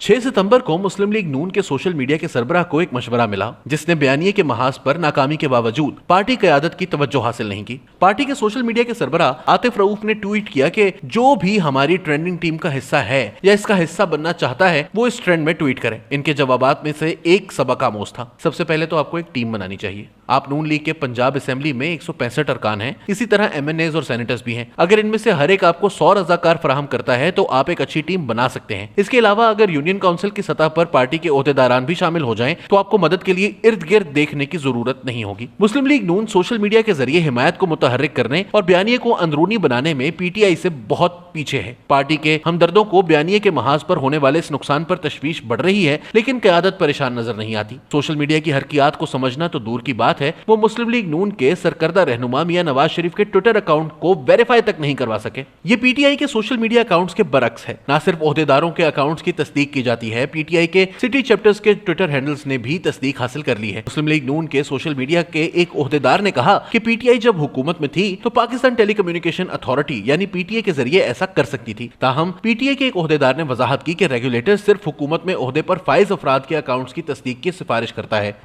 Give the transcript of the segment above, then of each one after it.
6 सितंबर को मुस्लिम लीग नून के social media के सरबराह को एक मशवरा मिला जिसने बयानिए के महाज पर नाकामी के बावजूद पार्टी क़यादत की तवज्जो हासिल नहीं की। पार्टी के सोशल मीडिया के सरबराह आतिफ रऊफ ने ट्वीट किया कि जो भी हमारी ट्रेंडिंग टीम का हिस्सा है या इसका हिस्सा बनना चाहता है वो इस ट्रेंड में ट्वीट करे। इनके जवाबात में से एक सबक आमोज था। सबसे पहले तो आपको एक टीम बनानी चाहिए। आप नून लीग के पंजाब असेंबली में 165 अरकान हैं, इसी तरह MNAs और सेनेटर्स भी हैं। अगर इनमें से हर एक आपको 100 रज़ाकार फराहम करता है तो आप एक अच्छी टीम बना सकते हैं। इसके अलावा अगर यूनियन काउंसिल की सतह पर पार्टी के ओहदेदारान भी शामिल हो जाएं तो आपको मदद के लिए इर्द गिर्द देखने की जरूरत नहीं होगी। मुस्लिम लीग नून सोशल मीडिया के जरिए हिमायत को मुतहर्रिक करने और बयानिए को अंदरूनी बनाने में PTI से बहुत पीछे है। पार्टी के हमदर्दों को बयानिए के महाज पर होने वाले इस नुकसान पर तशवीश बढ़ रही है, लेकिन क़यादत परेशान नजर नहीं आती। सोशल मीडिया की हरकियात को समझना तो दूर की बात है, वो मुस्लिम लीग नून के सरकर्दा रहनुमा मियां नवाज शरीफ के ट्विटर अकाउंट को वेरीफाई तक नहीं करवा सके। ये PTI के सोशल मीडिया अकाउंट्स के बरक्स है। ना सिर्फ ओहदेदारों के अकाउंट्स की तस्दीक की जाती है, PTI के सिटी चैप्टर्स के ट्विटर हैंडल्स ने भी तस्दीक हासिल कर ली है। मुस्लिम लीग नून के सोशल मीडिया के एक ओहदेदार ने कहा कि PTI जब हुकूमत में थी तो पाकिस्तान टेलीकम्युनिकेशन अथॉरिटी यानी PTA के जरिए ऐसा कर सकती थी। ताहम PTA के एक ओहदेदार ने वजाहत की कि रेगुलेटर सिर्फ हुकूमत में ओहदे पर फाइज अफराद के अकाउंट्स की तस्दीक की सिफारिश करता है।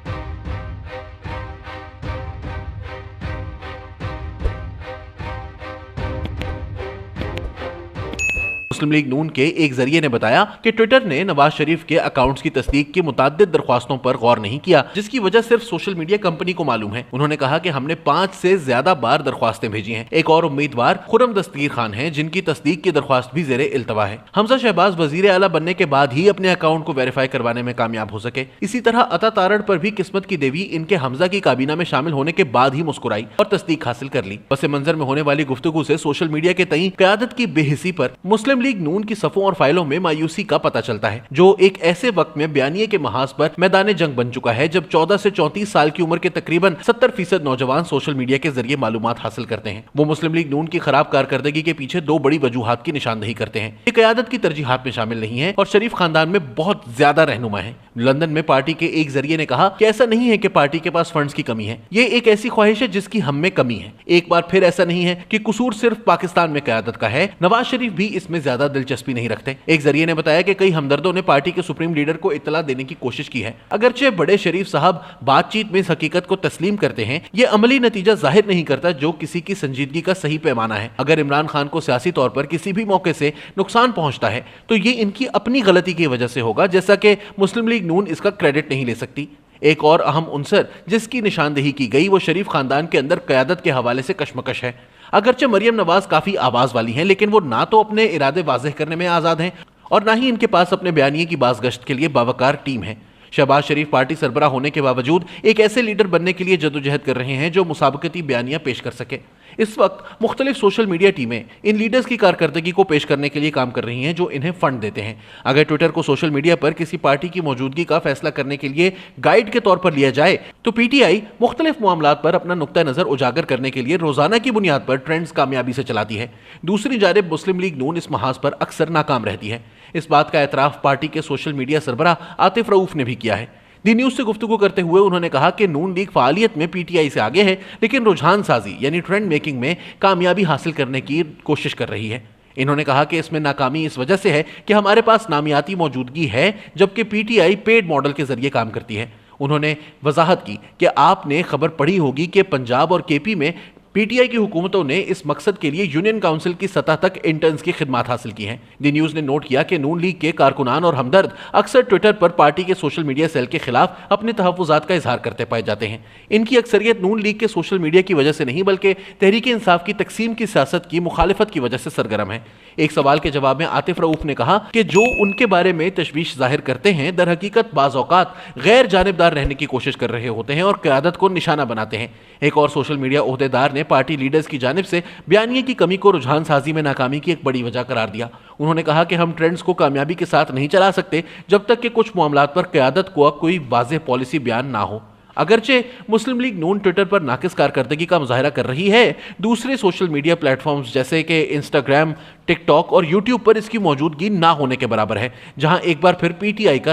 मुस्लिम लीग नून के एक जरिए ने बताया कि ट्विटर ने नवाज शरीफ के अकाउंट्स की तस्दीक की मुताद्दिद दरख्वास्तों पर गौर नहीं किया, जिसकी वजह सिर्फ सोशल मीडिया कंपनी को मालूम है। उन्होंने कहा कि हमने 5 से ज्यादा बार दरख्वास्तें भेजी हैं। एक और उम्मीदवार खुर्रम दस्तगीर खान हैं, जिनकी तस्दीक की दरख्वास्त भी ज़ेरे इल्तवा है। हमजा शहबाज वजीर आला बनने के बाद ही अपने अकाउंट को वेरीफाई करवाने में कामयाब हो सके। इसी तरह अता तारड़ पर भी किस्मत की देवी इनके हमजा की काबीना में शामिल होने के बाद ही मुस्कुराई और तस्दीक हासिल कर ली। पस मंजर में होने वाली गुफ्तगू से सोशल मीडिया के तई क़यादत की बेहिसी पर मुस्लिम लीग नून की सफों और फाइलों में मायूसी का पता चलता है, जो एक ऐसे वक्त में बयानिए के महाज पर मैदान जंग बन चुका है जब 14 से 34 साल की उम्र के तकरीबन 70% नौजवान सोशल मीडिया के जरिए मालूमात हासिल करते हैं। वो मुस्लिम लीग नून की खराब कारकर्दगी के पीछे 2 बड़ी वजूहात की निशानदही करते हैं। ये क़यादत की तरजीहात में शामिल नहीं है और शरीफ खानदान में बहुत ज्यादा रहनुमा है। लंदन में पार्टी के एक जरिए ने कहा कि ऐसा नहीं है कि पार्टी के पास फंड्स की कमी है, ये एक ऐसी ख्वाहिश है जिसकी हम में कमी है। एक बार फिर ऐसा नहीं है कि कसूर सिर्फ पाकिस्तान में क़यादत का है, नवाज शरीफ भी इसमें ज्यादा दिलचस्पी नहीं रखते। एक जरिए ने बताया कि कई हमदर्दों ने पार्टी के सुप्रीम लीडर को इत्तला देने की कोशिश की है। अगरचे बड़े शरीफ साहब बातचीत में इस हकीकत को तस्लीम करते हैं, ये अमली नतीजा जाहिर नहीं करता जो किसी की संजीदगी का सही पैमाना है। अगर इमरान खान को सियासी तौर पर किसी भी मौके से नुकसान पहुंचता है तो ये इनकी अपनी गलती की वजह से होगा, जैसा कि मुस्लिम लीग नून इसका क्रेडिट नहीं ले सकती। एक और अहम उनसर जिसकी निशानदेही की गई वो शरीफ खानदान के अंदर क़यादत के हवाले से कशमकश है। अगरचे मरियम नवाज काफी आवाज वाली हैं, लेकिन वो ना तो अपने इरादे वाज़ेह करने में आज़ाद हैं और ना ही इनके पास अपने बयानिए की बाज़गश्त के लिए बावकार टीम है। शहबाज शरीफ पार्टी सरबराह होने के बावजूद एक ऐसे लीडर बनने के लिए जदोजहद कर रहे हैं जो मुसाबकती बयानियां पेश कर सके। इस वक्त मुख्तलिफ सोशल मीडिया टीमें इन लीडर्स की कारकर्दगी को पेश करने के लिए काम कर रही हैं जो इन्हें फंड देते हैं। अगर ट्विटर को सोशल मीडिया पर किसी पार्टी की मौजूदगी का फैसला करने के लिए गाइड के तौर पर लिया जाए तो PTI मुख्तलिफ मामलात पर अपना नुक्ता नज़र उजागर करने के लिए रोजाना की बुनियाद पर ट्रेंड्स कामयाबी से चलाती है। दूसरी जानिब मुस्लिम लीग नून इस महाज पर अक्सर नाकाम रहती है। इस बात का एतराफ़ पार्टी के सोशल मीडिया सरबराह आतिफ रऊफ ने भी किया है। दी न्यूज़ से गुफ्तगू करते हुए उन्होंने कहा कि नून लीग फ़ालियत में PTI से आगे है, लेकिन रुझान साजी यानी ट्रेंड मेकिंग में कामयाबी हासिल करने की कोशिश कर रही है। इन्होंने कहा कि इसमें नाकामी इस वजह से है कि हमारे पास नामियाती मौजूदगी है जबकि PTI पेड मॉडल के जरिए काम करती है। उन्होंने वजाहत की कि आपने खबर पढ़ी होगी कि पंजाब और KP में PTI की हुकूमतों ने इस मकसद के लिए यूनियन काउंसिल की सतह तक इंटर्न्स की खिदमत हासिल की हैं। दी न्यूज़ ने नोट किया कि नून लीग के कारकुनान और हमदर्द अक्सर ट्विटर पर पार्टी के सोशल मीडिया सेल के खिलाफ अपने तहफ़्फ़ुज़ात का इजहार करते पाए जाते हैं। इनकी अक्सरियत नून लीग के सोशल मीडिया की वजह से नहीं बल्कि तहरीक इंसाफ की तकसीम की सियासत की मुखालिफत की वजह से सरगर्म है। एक सवाल के जवाब में आतिफ रऊफ ने कहा कि जो उनके बारे में तशवीश जाहिर करते हैं दर हकीकत बाज़ औक़ात गैर जानिबदार रहने की कोशिश कर रहे होते हैं और क़यादत को निशाना बनाते हैं। एक और सोशल मीडिया ओहदेदार ने पार्टी लीडर्स की जानिब से बयानिए की कमी को रुझान साजी में नाकामी की एक बड़ी वजह करार दिया। उन्होंने कहा कि हम ट्रेंड्स को कामयाबी के साथ नहीं चला सकते जब तक कि कुछ मामलात पर क़यादत को कोई वाज़ेह पॉलिसी बयान ना हो। अगरचे मुस्लिम लीग नून ट्विटर पर नाकिस कारकर्दगी का मुजाहरा कर रही है, दूसरे सोशल मीडिया प्लेटफॉर्म्स जैसे कि इंस्टाग्राम, टिकटॉक और यूट्यूब पर इसकी मौजूदगी ना होने के बराबर है, जहां एक बार फिर PTI का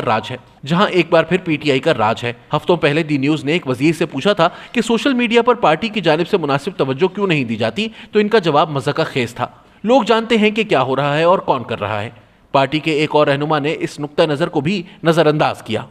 राज है। हफ्तों पहले दी न्यूज़ ने एक वजीर से पूछा था कि सोशल मीडिया पर पार्टी की जानिब से मुनासिब तवज्जो क्यों नहीं दी जाती, तो इनका जवाब मज़ाक़ खेज़ था। लोग जानते हैं कि क्या हो रहा है और कौन कर रहा है। पार्टी के एक और रहनुमा ने इस नुक्ता नजर को भी नजरअंदाज किया।